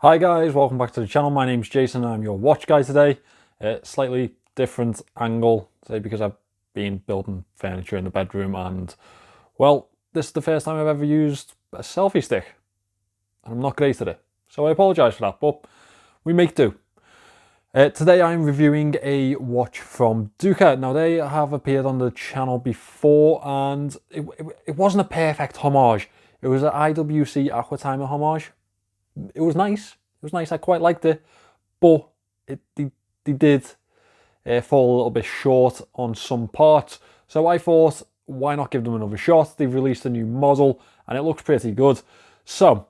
Hi guys, welcome back to the channel. My name's Jason and I'm your watch guy today. Slightly different angle today because I've been building furniture in the bedroom and, well, this is the first time I've ever used a selfie stick. And I'm not great at it, so I apologise for that, but we make do. Today I'm reviewing a watch from DUKA. Now they have appeared on the channel before and it wasn't a perfect homage. It was an IWC Aqua Timer homage. It was nice. It was nice. I quite liked it, but they did fall a little bit short on some parts. So I thought, why not give them another shot? They've released a new model and it looks pretty good. So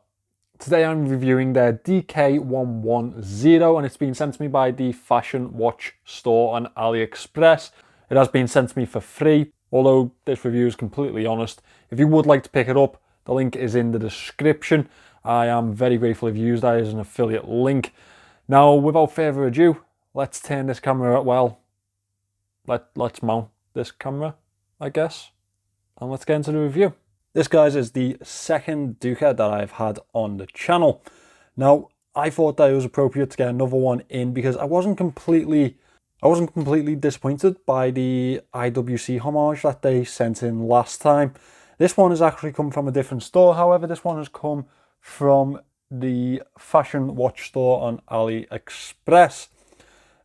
today I'm reviewing their DK-110 and it's been sent to me by the fashion watch store on Aliexpress. It has been sent to me for free, although this review is completely honest. If you would like to pick it up, the link is in the description. I am very grateful if you use that as an affiliate link. Now, without further ado, let's turn this camera, well, let's mount this camera, I guess, and let's get into the review. This, guys, is the second DUKA that I've had on the channel. Now, I thought that it was appropriate to get another one in because I wasn't completely disappointed by the IWC homage that they sent in last time. This one has actually come from a different store. However, this one has come from the fashion watch store on Aliexpress.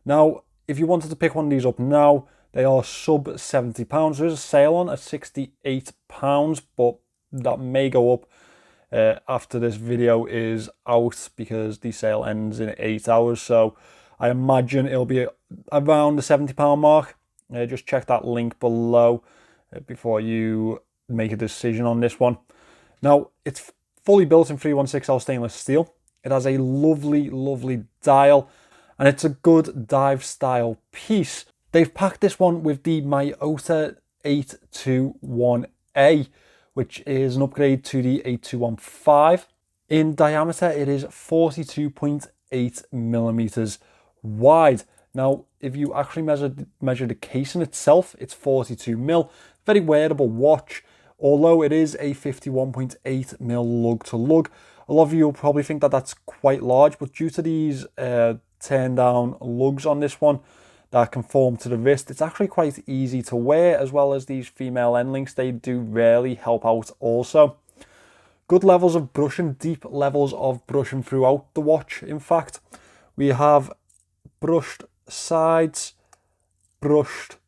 Now, if you wanted to pick one of these up now, they are sub £70. There is a sale on at £68, but that may go up after this video is out because the sale ends in 8 hours. So I imagine it'll be around the £70 mark. Just check that link below before you make a decision on this one. Now, it's fully built in 316L stainless steel. It has a lovely dial and it's a good dive style piece. They've packed this one with the Miyota 821A, which is an upgrade to the 8215. In diameter, it is 42.8 millimeters wide. Now, if you actually measure the casing itself, it's 42 mil. Very wearable watch. Although it is a 51.8 mil lug to lug. A lot of you will probably think that that's quite large, but due to these turn down lugs on this one that conform to the wrist, it's actually quite easy to wear, as well as these female end links. They do rarely help out also. Good levels of brushing, deep levels of brushing throughout the watch. In fact, we have brushed sides, brushed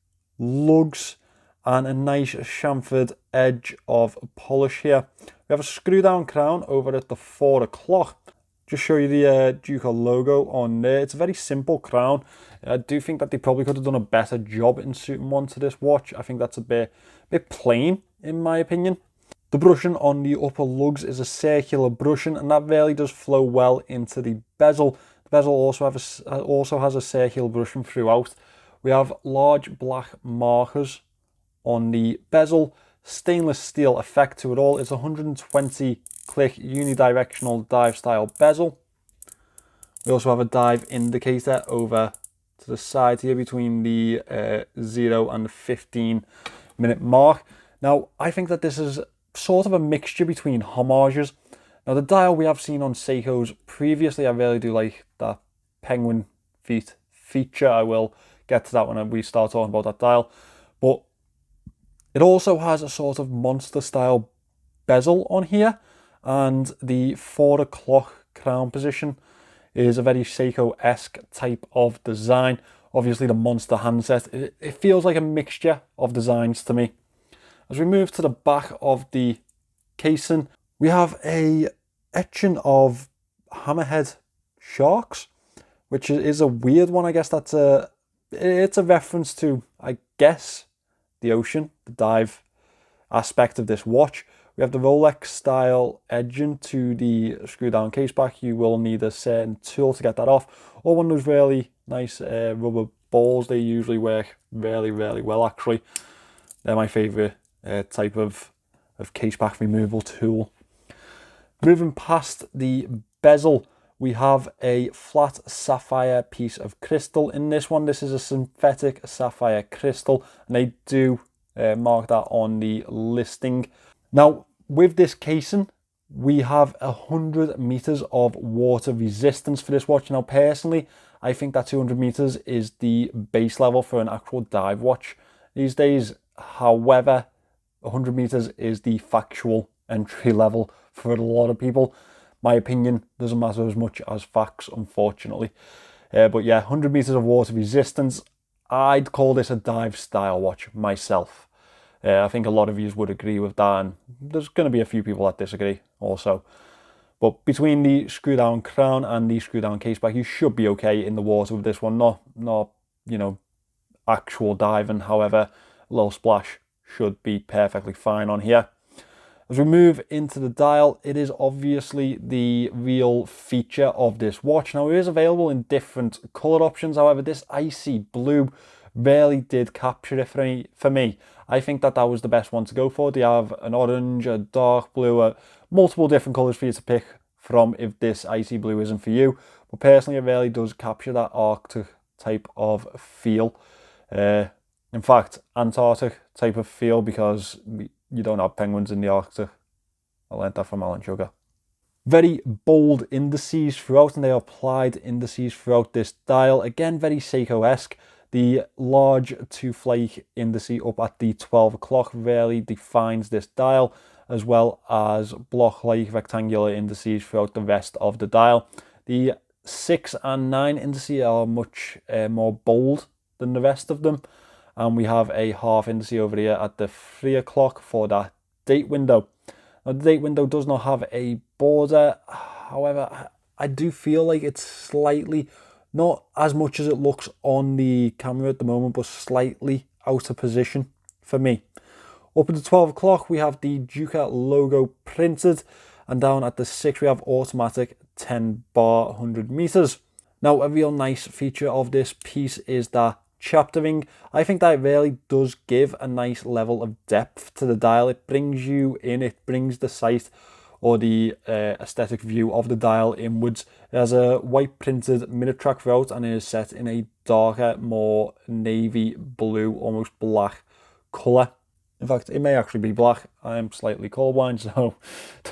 lugs, and a nice chamfered edge of polish here. We have a screw down crown over at the 4 o'clock. Just show you the DUKA logo on there. It's a very simple crown. I do think that they probably could have done a better job in suiting one to this watch. I think that's a bit plain in my opinion. The brushing on the upper lugs is a circular brushing and that really does flow well into the bezel. The bezel also has a circular brushing throughout. We have large black markers on the bezel. Stainless steel effect to it all. It's a 120 click unidirectional dive style bezel. We also have a dive indicator over to the side here between the 0 and the 15-minute mark. Now, I think that this is sort of a mixture between homages. Now, the dial we have seen on Seiko's previously, I really do like that penguin feet feature. I will get to that when we start talking about that dial. But it also has a sort of monster style bezel on here, and the 4 o'clock crown position is a very Seiko-esque type of design. Obviously the monster handset, it feels like a mixture of designs to me. As we move to the back of the casing, we have a etching of hammerhead sharks, which is a weird one. I guess it's a reference to, I guess, the ocean, the dive aspect of this watch. We have the Rolex style edging to the screw down case back. You will need a certain tool to get that off, or one of those really nice rubber balls. They usually work really well actually. They're my favorite type of case back removal tool. Moving past the bezel, we have a flat sapphire piece of crystal in this one. This is a synthetic sapphire crystal, and they do mark that on the listing. Now, with this casing, We have 100 meters of water resistance for this watch. Now, personally, I think that 200 meters is the base level for an actual dive watch these days. However, 100 meters is the factual entry level for a lot of people. My opinion doesn't matter as much as facts, unfortunately. But yeah, 100 meters of water resistance. I'd call this a dive style watch myself. I think a lot of you would agree with that, and there's going to be a few people that disagree also. But between the screw down crown and the screw down caseback, you should be okay in the water with this one. Not you know, actual diving. However, a little splash should be perfectly fine on here. As we move into the dial, it is obviously the real feature of this watch. Now, it is available in different color options. However, this icy blue really did capture it for me. I think that was the best one to go for. They have an orange, a dark blue, multiple different colors for you to pick from if this icy blue isn't for you. But personally, it really does capture that Arctic type of feel. In fact, Antarctic type of feel, because you don't have penguins in the Arctic. I learned that from Alan Sugar. Very bold indices throughout, and they are applied indices throughout this dial. Again, very Seiko-esque. The large 2-flake indice up at the 12 o'clock really defines this dial, as well as block-like rectangular indices throughout the rest of the dial. The 6 and 9 indices are much more bold than the rest of them. And we have a half indice over here at the 3 o'clock for that date window. Now, the date window does not have a border. However, I do feel like it's slightly, not as much as it looks on the camera at the moment, but slightly out of position for me. Up at the 12 o'clock, we have the DUKA logo printed. And down at the 6, we have automatic 10 bar 100 meters. Now, a real nice feature of this piece is that chaptering. I think that really does give a nice level of depth to the dial. It brings you in, it brings the sight or the aesthetic view of the dial inwards. It has a white printed minute track throughout, and it is set in a darker, more navy blue, almost black colour. In fact, it may actually be black. I am slightly colourblind, so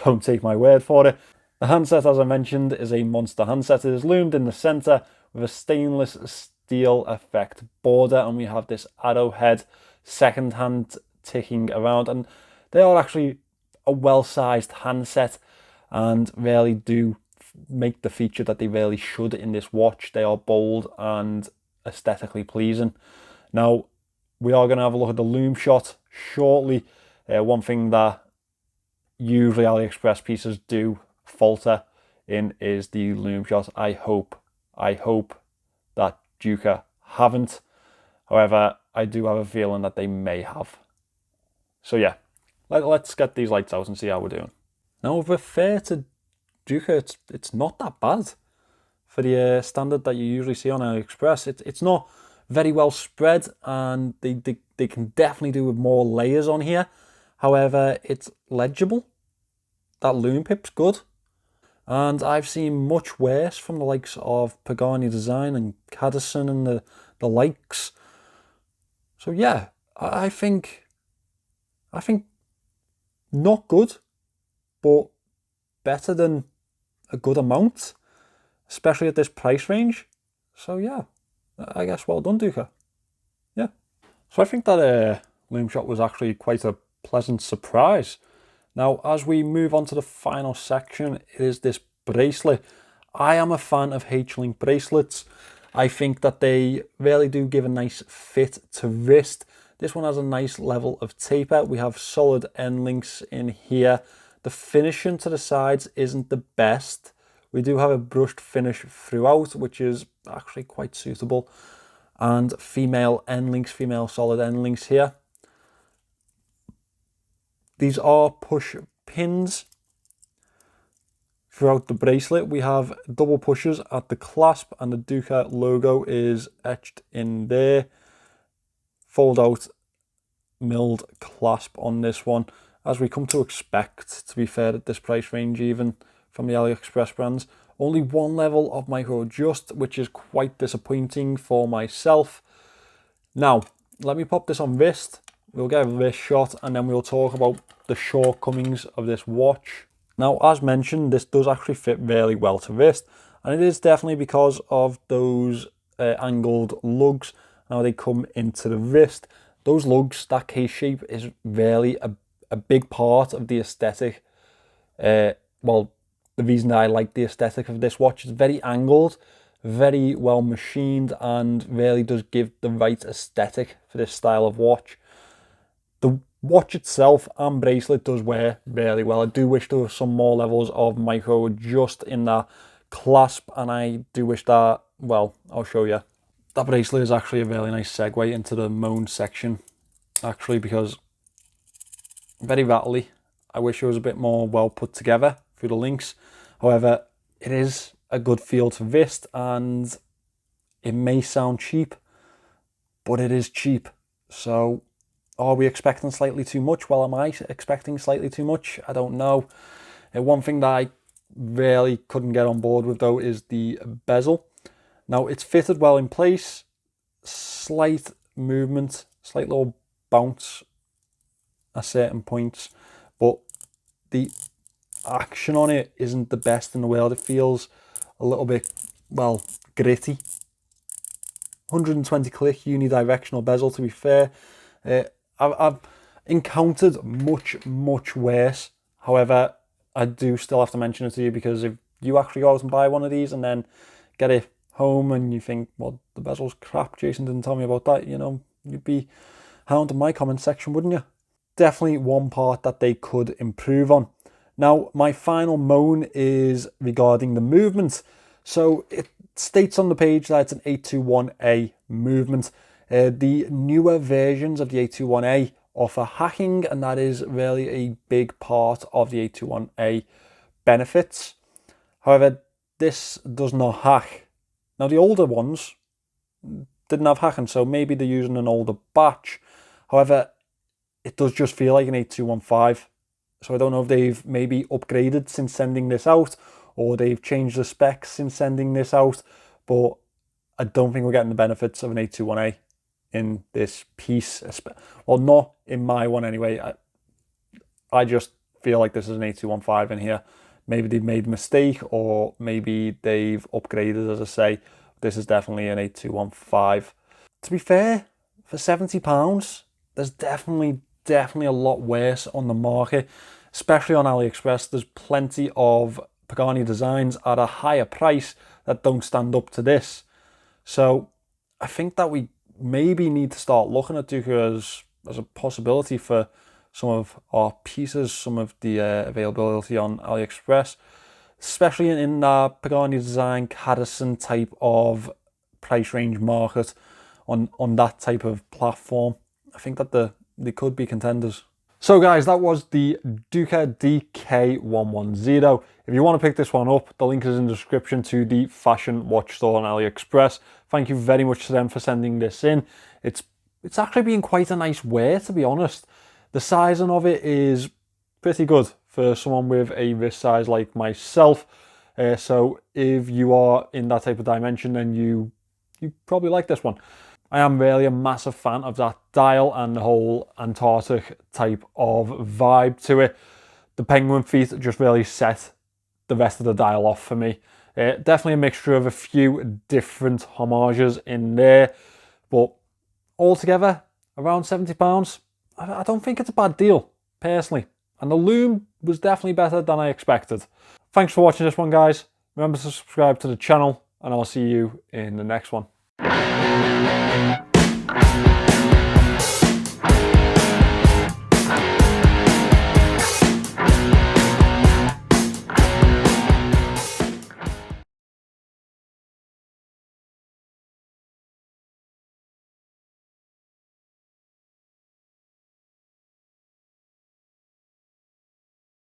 don't take my word for it. The handset, as I mentioned, is a monster handset. It is loomed in the centre with a stainless steel effect border, and we have this arrowhead second hand ticking around, and they are actually a well-sized handset and really do make the feature that they really should in this watch. They are bold and aesthetically pleasing. Now, we are going to have a look at the Lume shot shortly. One thing that usually Aliexpress pieces do falter in is the Lume shot. I hope that DUKA haven't. However, I do have a feeling that they may have. So yeah, let's get these lights out and see how we're doing. Now, with fair to DUKA, it's not that bad for the standard that you usually see on Aliexpress. It's not very well spread, and they can definitely do with more layers on here. However, it's legible. That Lume pip's good. And I've seen much worse from the likes of Pagani Design and Cadison and the likes. So yeah, I think not good, but better than a good amount, especially at this price range. So yeah, I guess well done, DUKA. Yeah. So I think that Lume shot was actually quite a pleasant surprise. Now, as we move on to the final section, it is this bracelet. I am a fan of H-Link bracelets. I think that they really do give a nice fit to wrist. This one has a nice level of taper. We have solid end links in here. The finishing to the sides isn't the best. We do have a brushed finish throughout, which is actually quite suitable. And female end links, female solid end links here. These are push pins throughout the bracelet. We have double pushes at the clasp, and the DUKA logo is etched in there. Fold out milled clasp on this one, as we come to expect, to be fair, at this price range, even from the AliExpress brands. Only one level of micro adjust, which is quite disappointing for myself. Now, let me pop this on wrist. We'll get a wrist shot, and then we'll talk about the shortcomings of this watch. Now, as mentioned, this does actually fit really well to wrist, and it is definitely because of those angled lugs, how they come into the wrist. Those lugs, that case shape, is really a big part of the aesthetic. Well, the reason I like the aesthetic of this watch is very angled, very well machined, and really does give the right aesthetic for this style of watch. The watch itself and bracelet does wear really well. I do wish there were some more levels of micro just in that clasp, and I do wish that, well, I'll show you. That bracelet is actually a really nice segue into the moan section, actually, because very rattly. I wish it was a bit more well put together through the links. However, it is a good feel to wrist, and it may sound cheap, but it is cheap. So are we expecting slightly too much? Well, am I expecting slightly too much? I don't know. One thing that I really couldn't get on board with, though, is the bezel. Now, it's fitted well in place. Slight movement, slight little bounce at certain points, but the action on it isn't the best in the world. It feels a little bit, well, gritty. 120 click unidirectional bezel, to be fair. I've encountered much worse. However, I do still have to mention it to you, because if you actually go out and buy one of these and then get it home and you think, well, the bezel's crap, Jason didn't tell me about that, you know, you'd be hounding my comment section, wouldn't you? Definitely one part that they could improve on. Now, my final moan is regarding the movement. So it states on the page that it's an 821A movement. The newer versions of the 821A offer hacking, and that is really a big part of the 821A benefits. However, this does not hack. Now, the older ones didn't have hacking, so maybe they're using an older batch. However, it does just feel like an 8215. So I don't know if they've maybe upgraded since sending this out, or they've changed the specs since sending this out, but I don't think we're getting the benefits of an 821A in this piece. Well, not in my one anyway. I just feel like this is an 8215 in here. Maybe they've made a mistake, or maybe they've upgraded, as I say. This is definitely an 8215. To be fair, for £70, there's definitely a lot worse on the market, especially on Aliexpress. There's plenty of Pagani designs at a higher price that don't stand up to this. So I think that we maybe need to start looking at DUKA as a possibility for some of our pieces, some of the availability on Aliexpress, especially in the Pagani design, Cadison type of price range market on that type of platform. I think that they could be contenders. So guys, that was the DUKA DK-110. If you want to pick this one up, the link is in the description to the fashion watch store on AliExpress. Thank you very much to them for sending this in. It's actually been quite a nice wear, to be honest. The sizing of it is pretty good for someone with a wrist size like myself. So if you are in that type of dimension, then you probably like this one. I am really a massive fan of that dial and the whole Antarctic type of vibe to it. The penguin feet just really set the rest of the dial off for me. Definitely a mixture of a few different homages in there, but altogether around £70. I don't think it's a bad deal, personally. And the Lume was definitely better than I expected. Thanks for watching this one, guys. Remember to subscribe to the channel, and I'll see you in the next one.